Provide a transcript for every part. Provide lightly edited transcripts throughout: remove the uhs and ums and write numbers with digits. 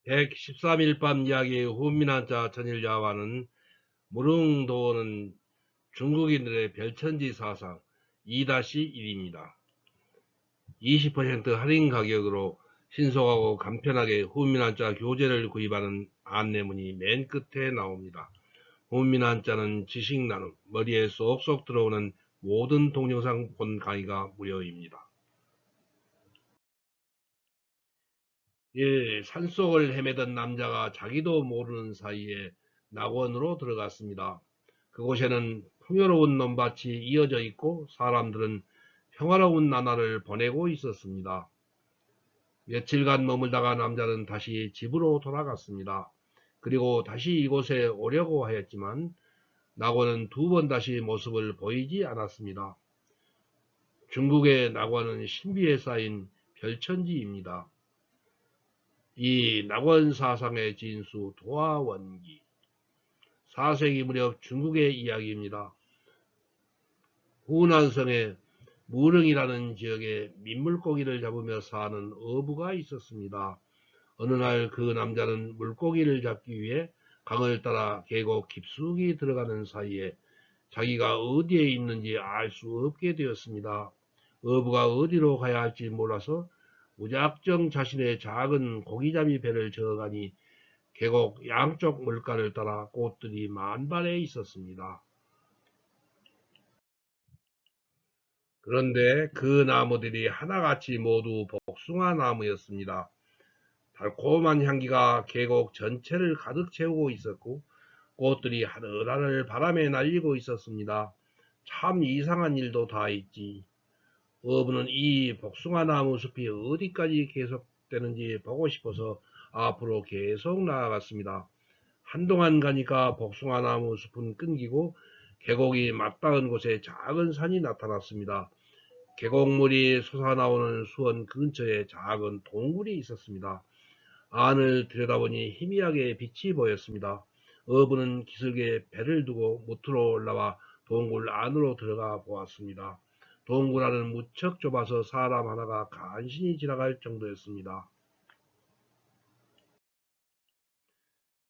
113일 밤 이야기의 훈민한자 천일야화는 무릉도원은 중국인들의 별천지 사상 2-1입니다. 20% 할인 가격으로 신속하고 간편하게 훈민한자 교재를 구입하는 안내문이 맨 끝에 나옵니다. 훈민한자는 지식 나눔, 머리에 쏙쏙 들어오는 모든 동영상 본 강의가 무료입니다. 산속을 헤매던 남자가 자기도 모르는 사이에 낙원으로 들어갔습니다. 그곳에는 풍요로운 논밭이 이어져 있고 사람들은 평화로운 나날을 보내고 있었습니다. 며칠간 머물다가 남자는 다시 집으로 돌아갔습니다. 그리고 다시 이곳에 오려고 하였지만 낙원은 2번 다시 모습을 보이지 않았습니다. 중국의 낙원은 신비에 쌓인 별천지입니다. 이 낙원 사상의 진수 도화원기 4세기 무렵 중국의 이야기입니다. 후난성의 무릉이라는 지역에 민물고기를 잡으며 사는 어부가 있었습니다. 어느 날 그 남자는 물고기를 잡기 위해 강을 따라 계곡 깊숙이 들어가는 사이에 자기가 어디에 있는지 알 수 없게 되었습니다. 어부가 어디로 가야 할지 몰라서 무작정 자신의 작은 고기잡이 배를 저어가니 계곡 양쪽 물가를 따라 꽃들이 만발해 있었습니다. 그런데 그 나무들이 하나같이 모두 복숭아 나무였습니다. 달콤한 향기가 계곡 전체를 가득 채우고 있었고 꽃들이 하늘하늘 바람에 날리고 있었습니다. 참 이상한 일도 다 있지. 어부는 이 복숭아 나무 숲이 어디까지 계속되는지 보고 싶어서 앞으로 계속 나아갔습니다. 한동안 가니까 복숭아 나무 숲은 끊기고 계곡이 맞닿은 곳에 작은 산이 나타났습니다. 계곡물이 솟아나오는 수원 근처에 작은 동굴이 있었습니다. 안을 들여다보니 희미하게 빛이 보였습니다. 어부는 기슭에 배를 두고 무트로 올라와 동굴 안으로 들어가 보았습니다. 동굴 안은 무척 좁아서 사람 하나가 간신히 지나갈 정도였습니다.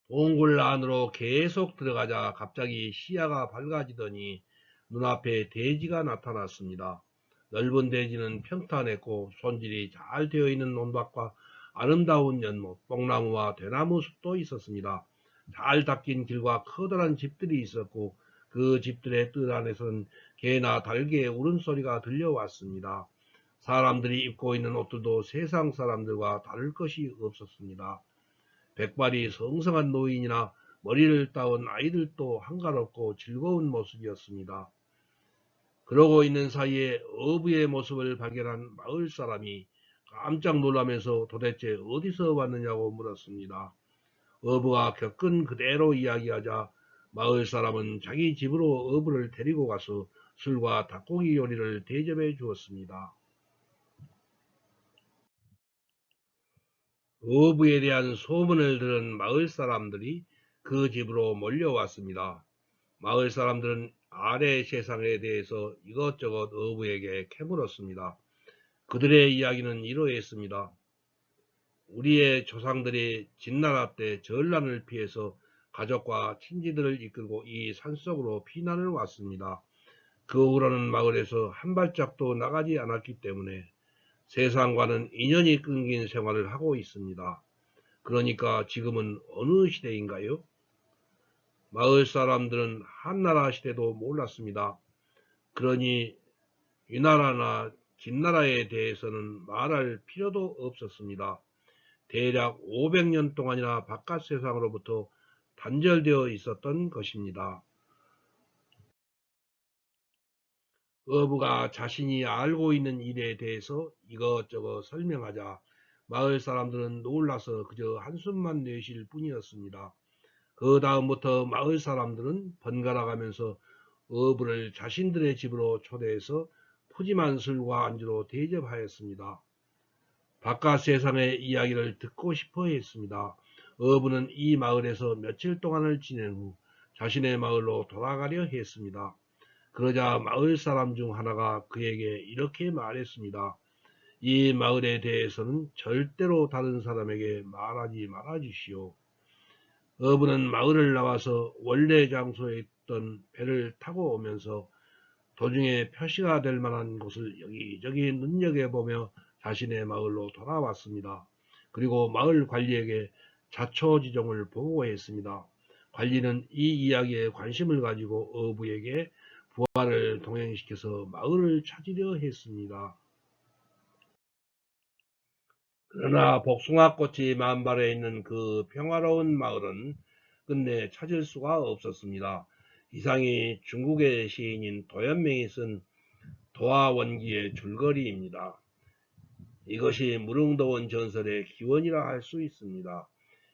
동굴 안으로 계속 들어가자 갑자기 시야가 밝아지더니 눈앞에 대지가 나타났습니다. 넓은 대지는 평탄했고 손질이 잘 되어 있는 논밭과 아름다운 연못, 뽕나무와 대나무 숲도 있었습니다. 잘 닦인 길과 커다란 집들이 있었고 그 집들의 뜰 안에서는 개나 닭의 울음소리가 들려왔습니다. 사람들이 입고 있는 옷들도 세상 사람들과 다를 것이 없었습니다. 백발이 성성한 노인이나 머리를 따온 아이들도 한가롭고 즐거운 모습이었습니다. 그러고 있는 사이에 어부의 모습을 발견한 마을 사람이 깜짝 놀라면서 도대체 어디서 왔느냐고 물었습니다. 어부가 겪은 그대로 이야기하자 마을 사람은 자기 집으로 어부를 데리고 가서 술과 닭고기 요리를 대접해 주었습니다. 어부에 대한 소문을 들은 마을 사람들이 그 집으로 몰려왔습니다. 마을 사람들은 아래 세상에 대해서 이것저것 어부에게 캐물었습니다. 그들의 이야기는 이러했습니다. 우리의 조상들이 진나라 때 전란을 피해서 가족과 친지들을 이끌고 이 산속으로 피난을 왔습니다. 그 후로는 마을에서 한 발짝도 나가지 않았기 때문에 세상과는 인연이 끊긴 생활을 하고 있습니다. 그러니까 지금은 어느 시대인가요? 마을 사람들은 한나라 시대도 몰랐습니다. 그러니 위나라나 진나라에 대해서는 말할 필요도 없었습니다. 대략 500년 동안이나 바깥 세상으로부터 단절되어 있었던 것입니다. 어부가 자신이 알고 있는 일에 대해서 이것저것 설명하자 마을 사람들은 놀라서 그저 한숨만 내쉴 뿐이었습니다. 그 다음부터 마을 사람들은 번갈아 가면서 어부를 자신들의 집으로 초대해서 푸짐한 술과 안주로 대접하였습니다. 바깥 세상의 이야기를 듣고 싶어 했습니다. 어부는 이 마을에서 며칠 동안을 지낸 후 자신의 마을로 돌아가려 했습니다. 그러자 마을 사람 중 하나가 그에게 이렇게 말했습니다. 이 마을에 대해서는 절대로 다른 사람에게 말하지 말아 주시오. 어부는 마을을 나와서 원래 장소에 있던 배를 타고 오면서 도중에 표시가 될 만한 곳을 여기저기 눈여겨보며 자신의 마을로 돌아왔습니다. 그리고 마을 관리에게 자초지종을 보고했습니다. 관리는 이 이야기에 관심을 가지고 어부에게 부하를 동행시켜서 마을을 찾으려 했습니다. 그러나 복숭아꽃이 만발해 있는 그 평화로운 마을은 끝내 찾을 수가 없었습니다. 이상이 중국의 시인인 도연명이 쓴 도화원기의 줄거리입니다. 이것이 무릉도원 전설의 기원이라 할 수 있습니다.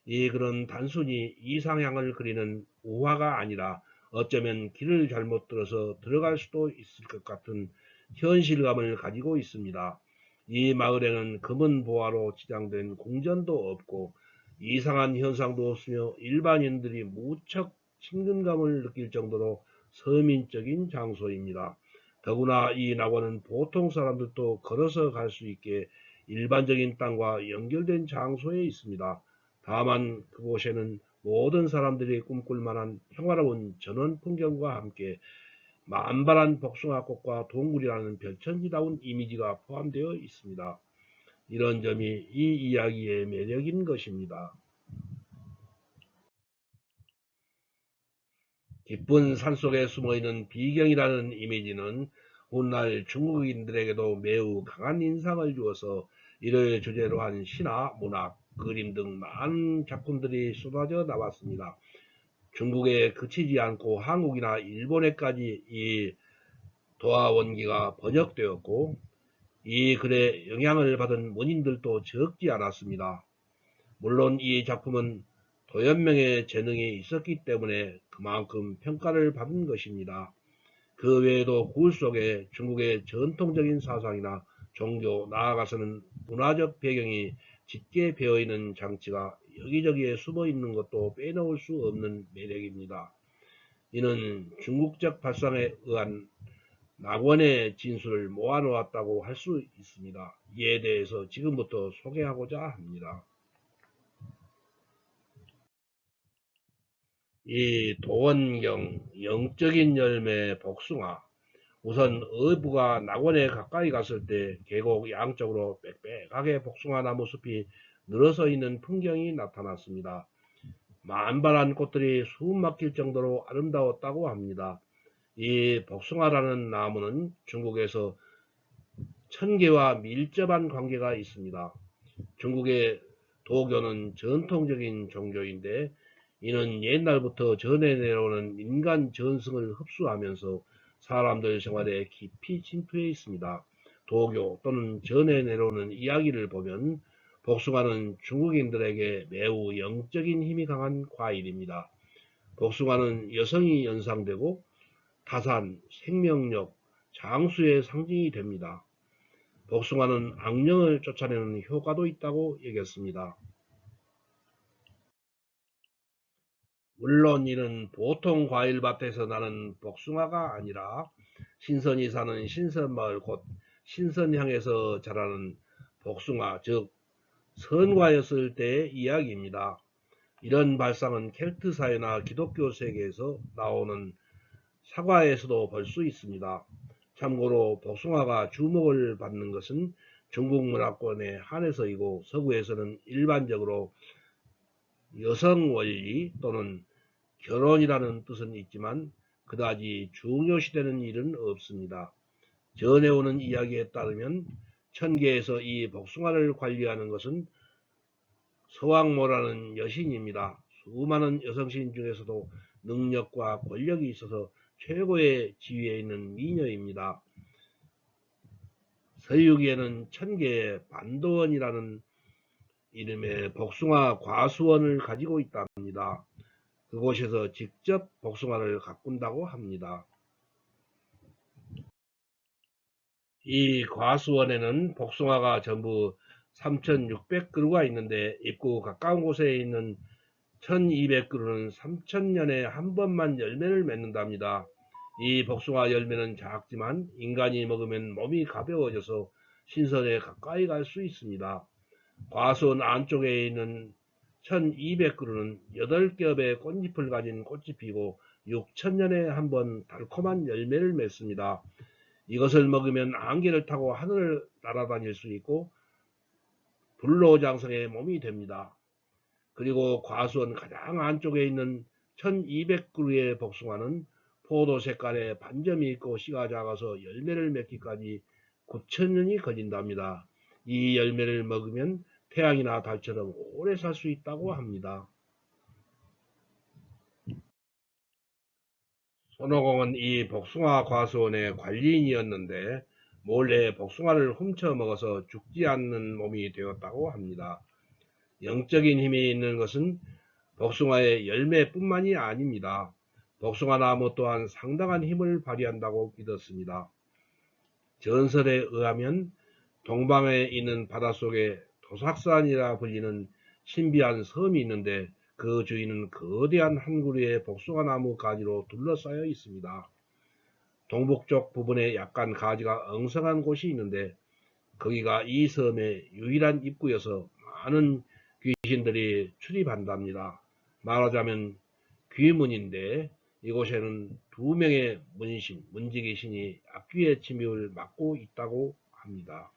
이 글은 단순히 이상향을 그리는 우화가 아니라 어쩌면 길을 잘못 들어서 들어갈 수도 있을 것 같은 현실감을 가지고 있습니다. 이 마을에는 금은 보화로 치장된 궁전도 없고 이상한 현상도 없으며 일반인들이 무척 친근감을 느낄 정도로 서민적인 장소입니다. 더구나 이 낙원은 보통 사람들도 걸어서 갈 수 있게 일반적인 땅과 연결된 장소에 있습니다. 다만 그곳에는 모든 사람들이 꿈꿀 만한 평화로운 전원 풍경과 함께 만발한 복숭아꽃과 동굴이라는 별천지다운 이미지가 포함되어 있습니다. 이런 점이 이 이야기의 매력인 것입니다. 깊은 산속에 숨어있는 비경이라는 이미지는 훗날 중국인들에게도 매우 강한 인상을 주어서 이를 주제로 한 신화, 문학, 그림 등 많은 작품들이 쏟아져 나왔습니다. 중국에 그치지 않고 한국이나 일본에까지 이 도화원기가 번역되었고 이 글에 영향을 받은 문인들도 적지 않았습니다. 물론 이 작품은 도연명의 재능이 있었기 때문에 그만큼 평가를 받은 것입니다. 그 외에도 굴 속에 중국의 전통적인 사상이나 종교, 나아가서는 문화적 배경이 짙게 배어있는 장치가 여기저기에 숨어있는 것도 빼놓을 수 없는 매력입니다. 이는 중국적 발상에 의한 낙원의 진술을 모아놓았다고 할 수 있습니다. 이에 대해서 지금부터 소개하고자 합니다. 이 도원경, 영적인 열매 복숭아. 우선 어부가 낙원에 가까이 갔을 때 계곡 양쪽으로 빽빽하게 복숭아 나무 숲이 늘어서 있는 풍경이 나타났습니다. 만발한 꽃들이 숨 막힐 정도로 아름다웠다고 합니다. 이 복숭아라는 나무는 중국에서 천계와 밀접한 관계가 있습니다. 중국의 도교는 전통적인 종교인데 이는 옛날부터 전해 내려오는 민간 전승을 흡수하면서 사람들 생활에 깊이 침투해 있습니다. 도교 또는 전해 내려오는 이야기를 보면 복숭아는 중국인들에게 매우 영적인 힘이 강한 과일입니다. 복숭아는 여성이 연상되고 타산, 생명력, 장수의 상징이 됩니다. 복숭아는 악령을 쫓아내는 효과도 있다고 여겼습니다. 물론 이는 보통 과일밭에서 나는 복숭아가 아니라 신선이 사는 신선마을 곧 신선향에서 자라는 복숭아, 즉 선과였을 때의 이야기입니다. 이런 발상은 켈트 사회나 기독교 세계에서 나오는 사과에서도 볼 수 있습니다. 참고로 복숭아가 주목을 받는 것은 중국 문화권에 한해서이고 서구에서는 일반적으로 여성 원리 또는 결혼이라는 뜻은 있지만 그다지 중요시되는 일은 없습니다. 전해오는 이야기에 따르면 천계에서 이 복숭아를 관리하는 것은 서왕모라는 여신입니다. 수많은 여성신 중에서도 능력과 권력이 있어서 최고의 지위에 있는 미녀입니다. 서유기에는 천계의 반도원이라는 이름의 복숭아 과수원을 가지고 있답니다. 그곳에서 직접 복숭아를 가꾼다고 합니다. 이 과수원에는 복숭아가 전부 3,600그루가 있는데 입구 가까운 곳에 있는 1,200그루는 3,000년에 한 번만 열매를 맺는답니다. 이 복숭아 열매는 작지만 인간이 먹으면 몸이 가벼워져서 신선에 가까이 갈 수 있습니다. 과수원 안쪽에 있는 1200그루는 8겹의 꽃잎을 가진 꽃이 피고 6000년에 한 번 달콤한 열매를 맺습니다. 이것을 먹으면 안개를 타고 하늘을 날아다닐 수 있고 불로장성의 몸이 됩니다. 그리고 과수원 가장 안쪽에 있는 1200그루의 복숭아는 포도 색깔의 반점이 있고 씨가 작아서 열매를 맺기까지 9000년이 걸린답니다. 이 열매를 먹으면 태양이나 달처럼 오래 살 수 있다고 합니다. 손오공은 이 복숭아 과수원의 관리인이었는데 몰래 복숭아를 훔쳐 먹어서 죽지 않는 몸이 되었다고 합니다. 영적인 힘이 있는 것은 복숭아의 열매뿐만이 아닙니다. 복숭아 나무 또한 상당한 힘을 발휘한다고 믿었습니다. 전설에 의하면 동방에 있는 바닷속에 도삭산이라 불리는 신비한 섬이 있는데 그 주위는 거대한 한 그루의 복숭아 나무 가지로 둘러싸여 있습니다. 동북쪽 부분에 약간 가지가 엉성한 곳이 있는데 거기가 이 섬의 유일한 입구여서 많은 귀신들이 출입한답니다. 말하자면 귀문인데 이곳에는 2명의 문지기신이 악귀의 침입을 막고 있다고 합니다.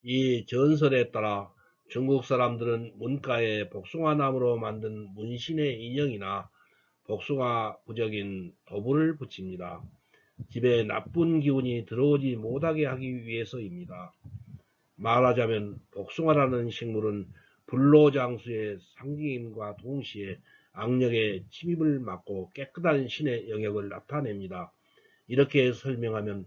이 전설에 따라 중국 사람들은 문가에 복숭아 나무로 만든 문신의 인형이나 복숭아 부적인 도부를 붙입니다. 집에 나쁜 기운이 들어오지 못하게 하기 위해서입니다. 말하자면 복숭아라는 식물은 불로장수의 상징임과 동시에 악령의 침입을 막고 깨끗한 신의 영역을 나타냅니다. 이렇게 설명하면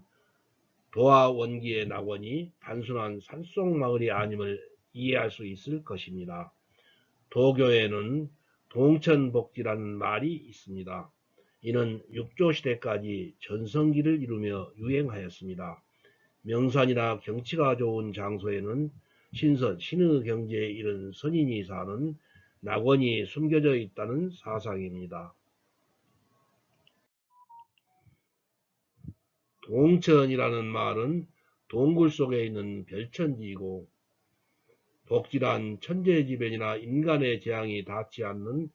도화 원기의 낙원이 단순한 산속 마을이 아님을 이해할 수 있을 것입니다. 도교에는 동천복지라는 말이 있습니다. 이는 육조시대까지 전성기를 이루며 유행하였습니다. 명산이나 경치가 좋은 장소에는 신선, 신의 경지에 이른 선인이 사는 낙원이 숨겨져 있다는 사상입니다. 동천이라는 말은 동굴 속에 있는 별천지이고 복지란 천재지변이나 인간의 재앙이 닿지 않는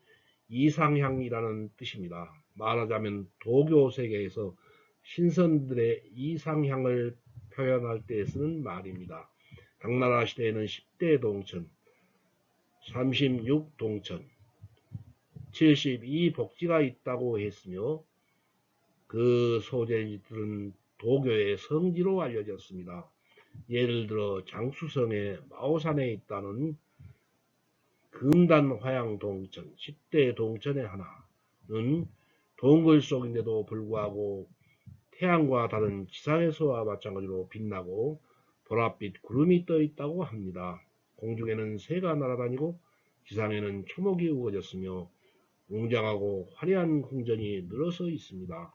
이상향이라는 뜻입니다. 말하자면 도교 세계에서 신선들의 이상향을 표현할 때 쓰는 말입니다. 당나라 시대에는 10대 동천, 36 동천, 72 복지가 있다고 했으며 그 소재들은 도교의 성지로 알려졌습니다. 예를 들어 장수성의 마오산에 있다는 금단 화양 동천, 10대 동천의 하나는 동굴 속인데도 불구하고 태양과 다른 지상에서와 마찬가지로 빛나고 보랏빛 구름이 떠 있다고 합니다. 공중에는 새가 날아다니고 지상에는 초목이 우거졌으며 웅장하고 화려한 궁전이 늘어서 있습니다.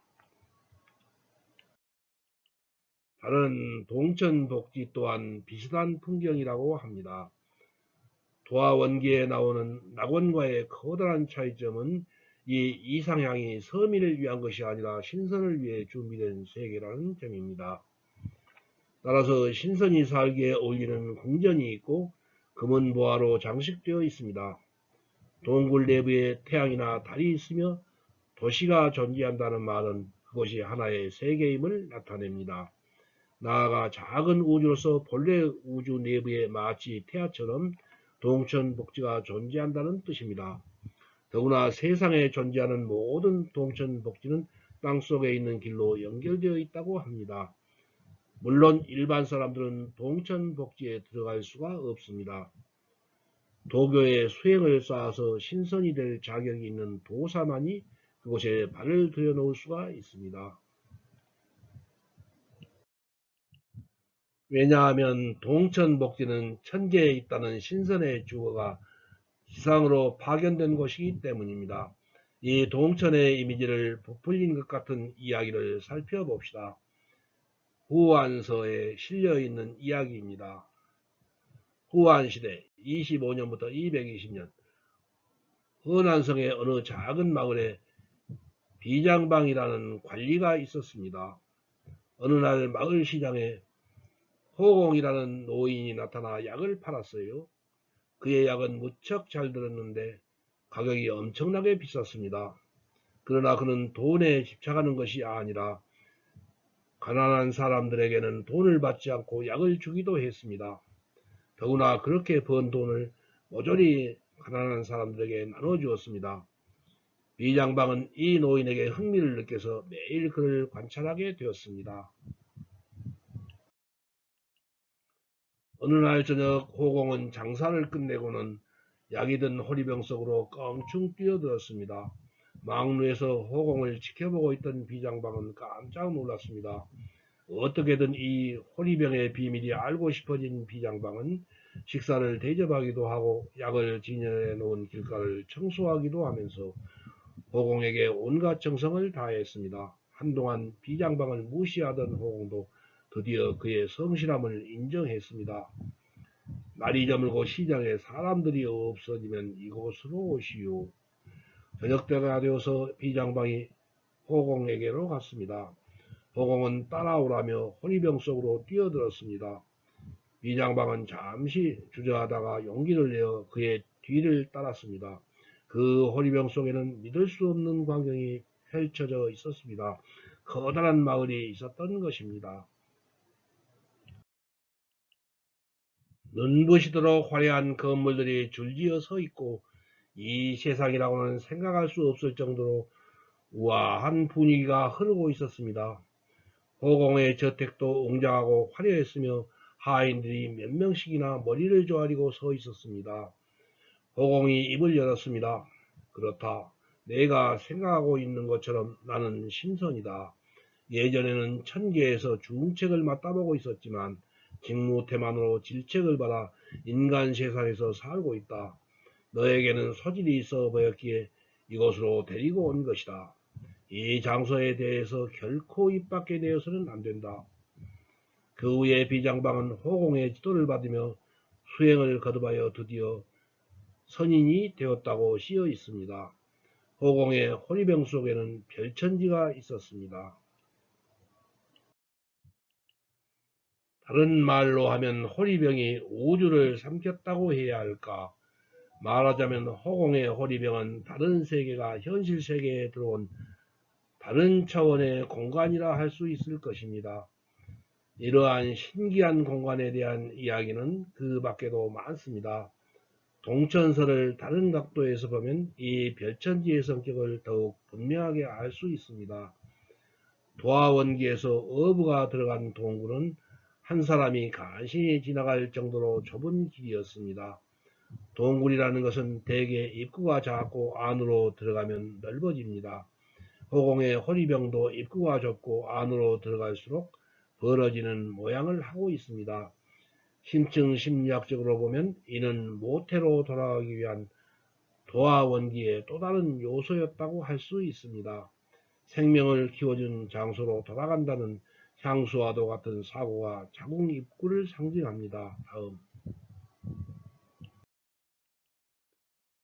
다른 동천복지 또한 비슷한 풍경이라고 합니다. 도화원기에 나오는 낙원과의 커다란 차이점은 이 이상향이 서민을 위한 것이 아니라 신선을 위해 준비된 세계라는 점입니다. 따라서 신선이 살기에 어울리는 궁전이 있고 금은 보화로 장식되어 있습니다. 동굴 내부에 태양이나 달이 있으며 도시가 존재한다는 말은 그것이 하나의 세계임을 나타냅니다. 나아가 작은 우주로서 본래 우주 내부에 마치 태아처럼 동천복지가 존재한다는 뜻입니다. 더구나 세상에 존재하는 모든 동천복지는 땅속에 있는 길로 연결되어 있다고 합니다. 물론 일반 사람들은 동천복지에 들어갈 수가 없습니다. 도교의 수행을 쌓아서 신선이 될 자격이 있는 도사만이 그곳에 발을 들여놓을 수가 있습니다. 왜냐하면 동천복지는 천계에 있다는 신선의 주어가 지상으로 파견된 곳이기 때문입니다. 이 동천의 이미지를 부풀린 것 같은 이야기를 살펴봅시다. 후한서에 실려있는 이야기입니다. 후한시대 25년부터 220년 허난성의 어느 작은 마을에 비장방이라는 관리가 있었습니다. 어느 날 마을 시장에 호공이라는 노인이 나타나 약을 팔았어요. 그의 약은 무척 잘 들었는데 가격이 엄청나게 비쌌습니다. 그러나 그는 돈에 집착하는 것이 아니라 가난한 사람들에게는 돈을 받지 않고 약을 주기도 했습니다. 더구나 그렇게 번 돈을 모조리 가난한 사람들에게 나눠주었습니다. 비장방은 이 노인에게 흥미를 느껴서 매일 그를 관찰하게 되었습니다. 어느 날 저녁 호공은 장사를 끝내고는 약이 든 호리병 속으로 껑충 뛰어들었습니다. 망루에서 호공을 지켜보고 있던 비장방은 깜짝 놀랐습니다. 어떻게든 이 호리병의 비밀이 알고 싶어진 비장방은 식사를 대접하기도 하고 약을 진열해 놓은 길가를 청소하기도 하면서 호공에게 온갖 정성을 다했습니다. 한동안 비장방을 무시하던 호공도 드디어 그의 성실함을 인정했습니다. 날이 저물고 시장에 사람들이 없어지면 이곳으로 오시오. 저녁때가 되어서 비장방이 호공에게로 갔습니다. 호공은 따라오라며 호리병 속으로 뛰어들었습니다. 비장방은 잠시 주저하다가 용기를 내어 그의 뒤를 따랐습니다. 그 호리병 속에는 믿을 수 없는 광경이 펼쳐져 있었습니다. 커다란 마을이 있었던 것입니다. 눈부시도록 화려한 건물들이 줄지어 서 있고 이 세상이라고는 생각할 수 없을 정도로 우아한 분위기가 흐르고 있었습니다. 호공의 저택도 웅장하고 화려했으며 하인들이 몇 명씩이나 머리를 조아리고 서 있었습니다. 호공이 입을 열었습니다. 그렇다. 내가 생각하고 있는 것처럼 나는 신선이다. 예전에는 천계에서 중책을 맡아보고 있었지만 직무태만으로 질책을 받아 인간 세상에서 살고 있다. 너에게는 소질이 있어 보였기에 이곳으로 데리고 온 것이다. 이 장소에 대해서 결코 입 밖에 내어서는 안 된다. 그 후에 비장방은 호공의 지도를 받으며 수행을 거듭하여 드디어 선인이 되었다고 씌어 있습니다. 호공의 호리병 속에는 별천지가 있었습니다. 다른 말로 하면 호리병이 우주를 삼켰다고 해야 할까? 말하자면 호공의 호리병은 다른 세계가 현실 세계에 들어온 다른 차원의 공간이라 할 수 있을 것입니다. 이러한 신기한 공간에 대한 이야기는 그 밖에도 많습니다. 동천설을 다른 각도에서 보면 이 별천지의 성격을 더욱 분명하게 알 수 있습니다. 도화원기에서 어부가 들어간 동굴은 한 사람이 간신히 지나갈 정도로 좁은 길이었습니다. 동굴이라는 것은 대개 입구가 작고 안으로 들어가면 넓어집니다. 호공의 호리병도 입구가 좁고 안으로 들어갈수록 벌어지는 모양을 하고 있습니다. 심층 심리학적으로 보면 이는 모태로 돌아가기 위한 도화원기의 또 다른 요소였다고 할 수 있습니다. 생명을 키워준 장소로 돌아간다는 향수와도 같은 사고가 자궁 입구를 상징합니다.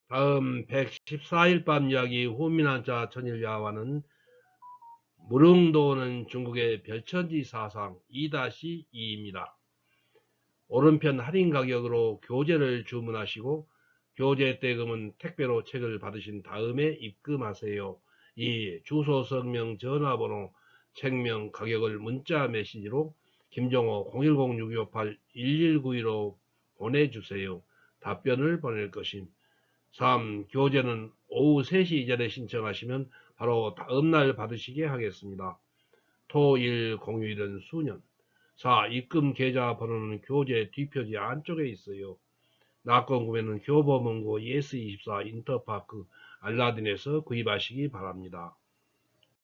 다음 114일 밤 이야기 후민한자 천일야화는 무릉도는 중국의 별천지 사상 2-2입니다. 오른편 할인 가격으로 교재를 주문하시고 교재 떼금은 택배로 책을 받으신 다음에 입금하세요. 2. 주소, 성명, 전화번호, 책명, 가격을 문자 메시지로 김종호 010-6258-1192로 보내주세요. 답변을 보낼 것임. 3. 교재는 오후 3시 이전에 신청하시면 바로 다음날 받으시게 하겠습니다. 토, 일, 공휴일은 수년. 4. 입금 계좌 번호는 교재 뒷표지 안쪽에 있어요. 낙권 구매는 교보문고 예스24 인터파크 알라딘에서 구입하시기 바랍니다.